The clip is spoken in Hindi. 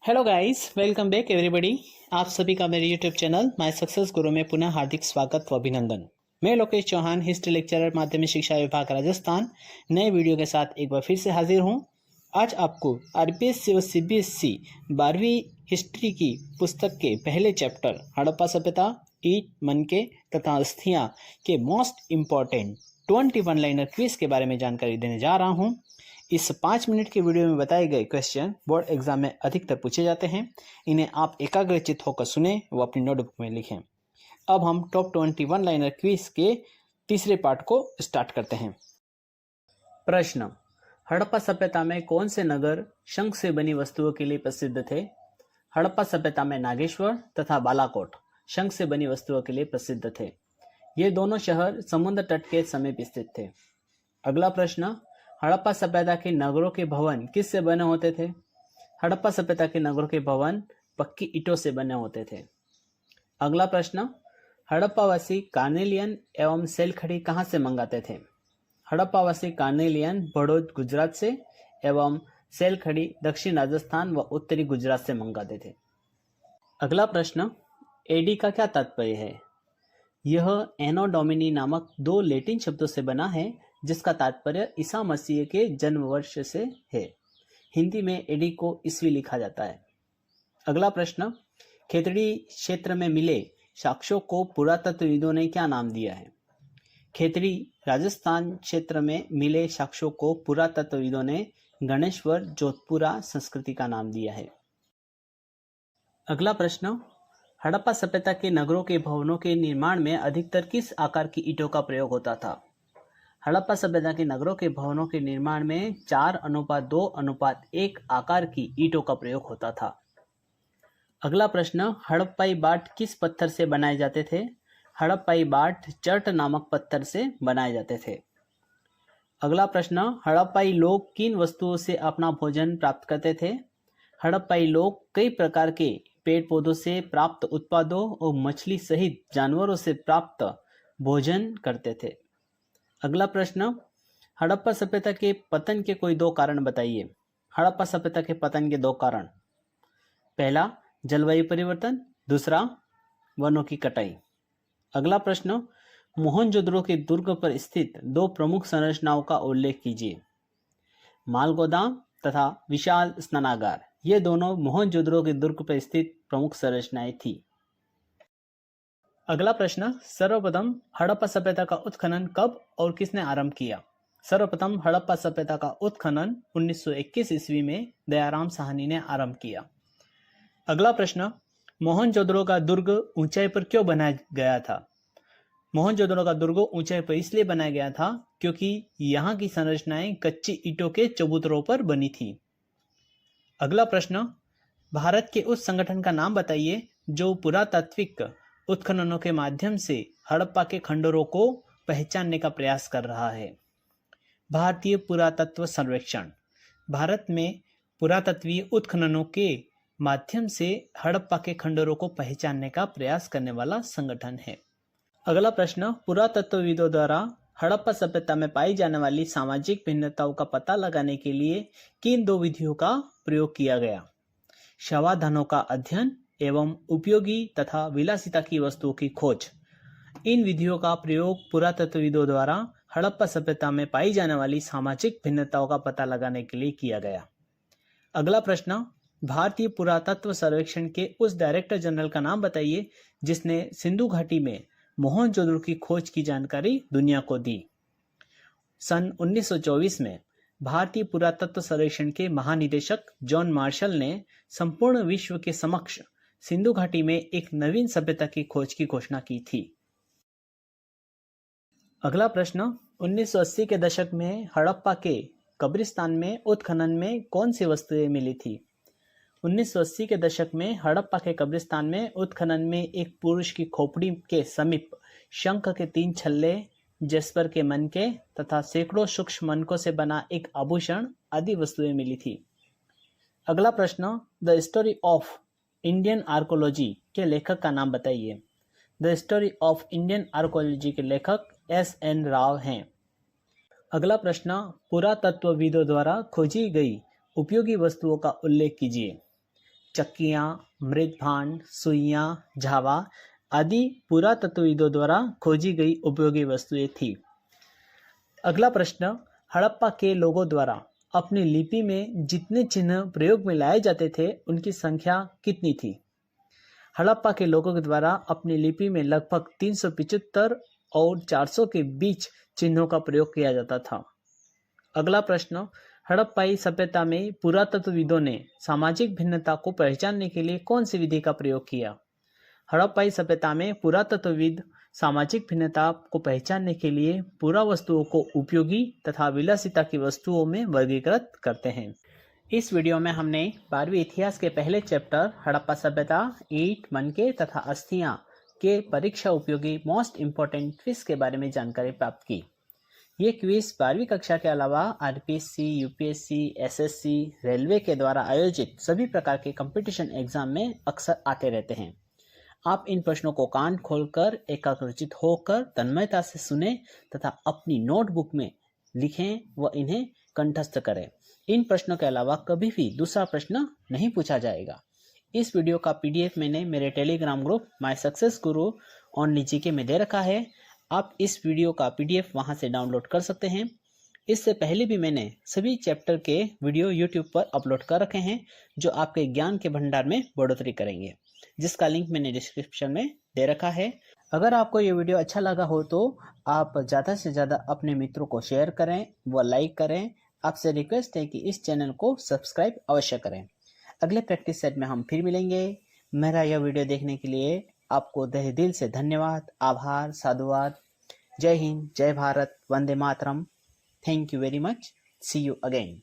Hello guys, welcome back everybody. आप सभी का मेरे यूट्यूब चैनल माय सक्सेस गुरु में पुनः हार्दिक स्वागत व अभिनंदन। मैं लोकेश चौहान, हिस्ट्री लेक्चरर, माध्यमिक शिक्षा विभाग राजस्थान, नए वीडियो के साथ एक बार फिर से हाजिर हूं। आज आपको आरपीएससी व सीबीएसई 12वीं हिस्ट्री की पुस्तक के पहले चैप्टर हड़प्पा सभ्यता, ईंट, मनके तथा अस्थियां के मोस्ट इम्पॉर्टेंट 21 लाइनर क्विज के बारे में जानकारी देने जा रहा हूं। इस 5 मिनट के वीडियो में बताए गए क्वेश्चन बोर्ड एग्जाम में अधिकतर पूछे जाते हैं। इन्हें आप एकाग्रचित्त होकर सुने व अपनी नोटबुक में लिखें। अब हम टॉप 21 लाइनर क्विज के तीसरे पार्ट को स्टार्ट करते हैं। प्रश्न: हड़प्पा सभ्यता में कौन से नगर शंख से बनी वस्तुओं के लिए प्रसिद्ध थे? हड़प्पा सभ्यता में नागेश्वर तथा बालाकोट शंख से बनी वस्तुओं के लिए प्रसिद्ध थे। ये दोनों शहर समुद्र तट के समीप स्थित थे। अगला प्रश्न: हड़प्पा सभ्यता के नगरों के भवन किस से बने होते थे? हड़प्पा सभ्यता के नगरों के भवन पक्की ईंटों से बने होते थे। अगला प्रश्न: हड़प्पावासी कार्नेलियन एवं सेलखड़ी कहाँ से मंगाते थे? हड़प्पावासी कार्नेलियन भड़ोद गुजरात से एवं सेलखड़ी दक्षिण राजस्थान व उत्तरी गुजरात से मंगाते थे। अगला प्रश्न: एडी का क्या तात्पर्य है? यह एनो डोमिनी नामक दो लैटिन शब्दों से बना है जिसका तात्पर्य ईसा मसीह के जन्म वर्ष से है। हिंदी में एडी को ईस्वी लिखा जाता है। अगला प्रश्न: खेतड़ी क्षेत्र में मिले साक्ष्यों को पुरातत्वविदों ने क्या नाम दिया है? खेतड़ी राजस्थान क्षेत्र में मिले साक्ष्यों को पुरातत्वविदों ने गणेश्वर जोधपुरा संस्कृति का नाम दिया है। अगला प्रश्न: हड़प्पा सभ्यता के नगरों के भवनों के निर्माण में अधिकतर किस आकार की ईंटों का प्रयोग होता था? हड़प्पा सभ्यता के नगरों के भवनों के निर्माण में 4:2:1 आकार की ईंटों का प्रयोग होता था। अगला प्रश्न: हड़प्पाई बाट किस पत्थर से बनाए जाते थे? हड़प्पाई बाट चर्ट नामक पत्थर से बनाए जाते थे। अगला प्रश्न: हड़प्पाई लोग किन वस्तुओं से अपना भोजन प्राप्त करते थे? हड़प्पाई लोग कई प्रकार के पेड़ पौधों से प्राप्त उत्पादों और मछली सहित जानवरों से प्राप्त भोजन करते थे। अगला प्रश्न: हड़प्पा सभ्यता के पतन के कोई दो कारण बताइए। हड़प्पा सभ्यता के पतन के दो कारण: पहला, जलवायु परिवर्तन, दूसरा, वनों की कटाई। अगला प्रश्न: मोहनजोदड़ो के दुर्ग पर स्थित दो प्रमुख संरचनाओं का उल्लेख कीजिए। माल गोदाम तथा विशाल स्नानागार, ये दोनों मोहनजोदड़ो के दुर्ग पर स्थित प्रमुख संरचनाएं थी। अगला प्रश्न: सर्वप्रथम हड़प्पा सभ्यता का उत्खनन कब और किसने आरंभ किया? सर्वप्रथम हड़प्पा सभ्यता का उत्खनन 1921 ईस्वी में दयाराम साहनी ने आरंभ किया। अगला प्रश्न: मोहनजोदड़ो का दुर्ग ऊंचाई पर क्यों बनाया गया था? मोहनजोदड़ो का दुर्ग ऊंचाई पर इसलिए बनाया गया था क्योंकि यहाँ की संरचनाएं कच्ची ईंटों के चबूतरों पर बनी थी। अगला प्रश्न: भारत के उस संगठन का नाम बताइए जो पुरातात्विक उत्खननों के माध्यम से हड़प्पा के खंडरों को पहचानने का प्रयास कर रहा है। भारतीय पुरातत्व सर्वेक्षण भारत में पुरातत्वीय उत्खननों के माध्यम से हड़प्पा के खंडरों को पहचानने का प्रयास करने वाला संगठन है। अगला प्रश्न: पुरातत्वविदों द्वारा हड़प्पा सभ्यता में पाई जाने वाली सामाजिक भिन्नताओं का पता लगाने के लिए किन दो विधियों का प्रयोग किया गया? शवाधानों का अध्ययन एवं उपयोगी तथा विलासिता की वस्तुओं की खोज। इन विधियों का प्रयोग पुरातत्वविदों द्वारा हड़प्पा सभ्यता में पाई जाने वाली सामाजिक भिन्नताओं का पता लगाने के लिए किया गया। अगला प्रश्न: भारतीय पुरातत्व सर्वेक्षण के उस डायरेक्टर जनरल का नाम बताइए जिसने सिंधु घाटी में मोहनजोदड़ो की खोज की जानकारी दुनिया को दी। सन 1924 में भारतीय पुरातत्व सर्वेक्षण के महानिदेशक जॉन मार्शल ने संपूर्ण विश्व के समक्ष सिंधु घाटी में एक नवीन सभ्यता की खोज की घोषणा की थी। अगला प्रश्न: 1980 के दशक में हड़प्पा के कब्रिस्तान में उत्खनन में कौन सी वस्तुएं मिली थी? 1980 के दशक में हड़प्पा के कब्रिस्तान में उत्खनन में एक पुरुष की खोपड़ी के समीप शंख के 3 छल्ले, जेस्पर के मनके तथा सैकड़ों सूक्ष्म मनकों से बना एक आभूषण आदि वस्तुएं मिली थी। अगला प्रश्न: the story of Indian archaeology के लेखक का नाम बताइए। The story of Indian archaeology के लेखक S.N. राव हैं। अगला प्रश्न: पुरातत्वविदों द्वारा खोजी गई उपयोगी वस्तुओं का उल्लेख कीजिए। चक्कियाँ, मृदभांड, सुइयाँ, झावा आदि पुरातत्वविदों द्वारा खोजी गई उपयोगी वस्तुएं थी। अगला प्रश्न, हड़प्पा के लोगों द्वारा अपनी लिपि में जितने चिन्ह प्रयोग में लाए जाते थे उनकी संख्या कितनी थी? हड़प्पा के लोगों के द्वारा अपनी लिपि में लगभग 375 और 400 के बीच चिन्हों का प्रयोग किया जाता था। अगला प्रश्न, हड़प्पाई सभ्यता में पुरातत्वविदों ने सामाजिक भिन्नता को पहचानने के लिए कौन सी विधि का प्रयोग किया? हड़प्पाई सभ्यता में पुरातत्वविद सामाजिक भिन्नता को पहचानने के लिए पुरावस्तुओं को उपयोगी तथा विलासिता की वस्तुओं में वर्गीकृत करते हैं। इस वीडियो में हमने 12वीं इतिहास के पहले चैप्टर हड़प्पा सभ्यता, ईंट, मनके तथा अस्थियां के परीक्षा उपयोगी मोस्ट इम्पोर्टेंट क्विज के बारे में जानकारी प्राप्त की। ये क्विज 12वीं कक्षा के अलावा आरपीएससी, यूपीएससी, एसएससी, रेलवे के द्वारा आयोजित सभी प्रकार के कंपटीशन एग्जाम में अक्सर आते रहते हैं। आप इन प्रश्नों को कान खोलकर एकाग्रचित होकर तन्मयता से सुने तथा अपनी नोटबुक में लिखें व इन्हें कंठस्थ करें। इन प्रश्नों के अलावा कभी भी दूसरा प्रश्न नहीं पूछा जाएगा। इस वीडियो का पीडीएफ मैंने मेरे Telegram group my success Guru only GK में दे रखा है। आप इस वीडियो का पीडीएफ वहां से डाउनलोड कर सकते हैं। इससे पहले भी मैंने सभी चैप्टर के वीडियो यूट्यूब पर अपलोड कर रखे हैं जो आपके ज्ञान के भंडार में बढ़ोतरी करेंगे, जिसका लिंक मैंने डिस्क्रिप्शन में दे रखा है। अगर आपको ये वीडियो अच्छा लगा हो तो आप ज़्यादा से ज़्यादा अपने मित्रों को शेयर करें व लाइक करें। आपसे रिक्वेस्ट है कि इस चैनल को सब्सक्राइब अवश्य करें। अगले प्रैक्टिस सेट में हम फिर मिलेंगे। मेरा यह वीडियो देखने के लिए आपको तहे दिल से धन्यवाद, आभार, साधुवाद। जय हिंद, जय भारत, वंदे मातरम। Thank you very much. See you again.